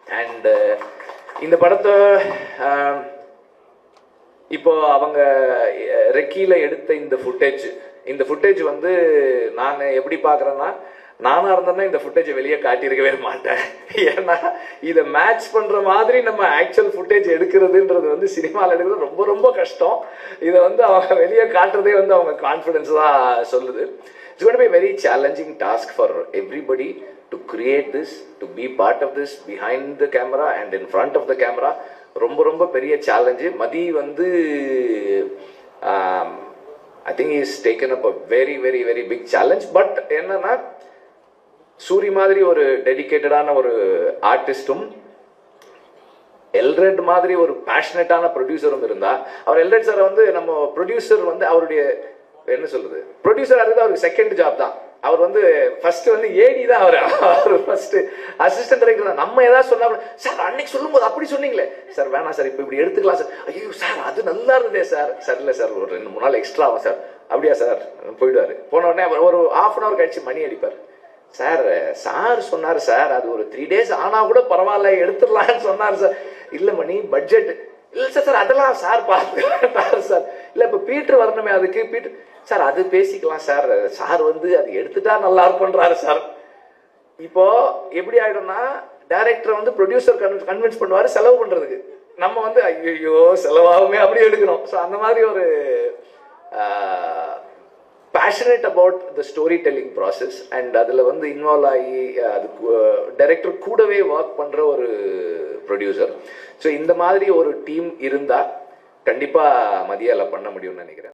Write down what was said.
And இந்த படத்தை இப்போ அவங்க ரெக்கியில் எடுத்த இந்த ஃபுட்டேஜ் வந்து நான் எப்படி பார்க்குறேன்னா, நானாக இருந்தேன்னா இந்த ஃபுட்டேஜை வெளியே காட்டியிருக்கவே மாட்டேன். ஏன்னா இதை மேட்ச் பண்ணுற மாதிரி நம்ம ஆக்சுவல் ஃபுட்டேஜ் எடுக்கிறதுன்றது வந்து சினிமாவில் எடுக்கிறது ரொம்ப ரொம்ப கஷ்டம். இதை வந்து அவங்க வெளியே காட்டுறதே வந்து அவங்க கான்ஃபிடென்ஸ் தான் சொல்லுது. It's going to be very challenging task for everybody to create this, to be part of this behind the camera and in front of the camera. ரொம்ப ரொம்ப பெரிய சேலஞ்சு. மதி வந்து I think is taken up a very very very big challenge. But என்னன்னா, சூரி மாதிரி ஒரு டெடிக்கேட்டடான ஒரு ஆர்டிஸ்டும் எல்ரெட் மாதிரி ஒரு பேஷனட்டான ப்ரொடியூசரும் இருந்தா, அவர் எல்ரெட் சார் வந்து நம்ம ப்ரொடியூசர் வந்து அவருடைய என்ன சொல்றது, ப்ரொடியூசர் இருக்குது அவருக்கு செகண்ட் ஜாப் தான். அவர் வந்து ஃபர்ஸ்ட் வந்து ஏடி தான். அவர் ஃபர்ஸ்ட் அசிஸ்டன்ட் டைரக்டர் தான். நம்ம ஏதாவது சொன்னா சார் அன்னைக்கு சொல்லும்போது அப்படி சொன்னீங்களே சார், வேணாம் சார், இப்போ இப்படி எடுத்துக்கலாம் சார். ஐயோ சார் அது நல்லா இருந்ததே சார். சார் இல்லை சார், ஒரு 2-3 நாள் எக்ஸ்ட்ரா ஆகும் சார். அப்படியா சார், போயிடுவார். போன உடனே ஒரு ½ அன் அவர் கழிச்சு மணி அடிப்பார். சார் சொன்னார் சார், அது ஒரு 3 days ஆனால் கூட பரவாயில்ல எடுத்துடலான்னு சொன்னார் சார். இல்லை மணி பட்ஜெட் இல்லை சார், அதெல்லாம் சார் பார்த்துக்கிறார் சார். இல்லை இப்போ பீட்டர் வரணுமே, அதுக்கு பீட்டர் சார் அது பேசிக்கலாம் சார். சார் வந்து அது எடுத்துட்டா நல்லா இருக்குன்றாரு சார். இப்போ எப்படி ஆயிடும்னா, டைரக்டர் வந்து ப்ரொடியூசர் கன்வின்ஸ் பண்ணுவாரு செலவு பண்றதுக்கு. நம்ம வந்து ஐயோ செலவாகுமே அப்படி எடுக்கணும். ஸோ அந்த மாதிரி ஒரு passionate about the story telling process and அதில் வந்து இன்வால்வ் ஆகி அது டைரக்டர் கூடவே ஒர்க் பண்ணுற ஒரு ப்ரொடியூசர். ஸோ இந்த மாதிரி ஒரு டீம் இருந்தால் கண்டிப்பாக மதியால பண்ண முடியும்னு நினைக்கிறேன்.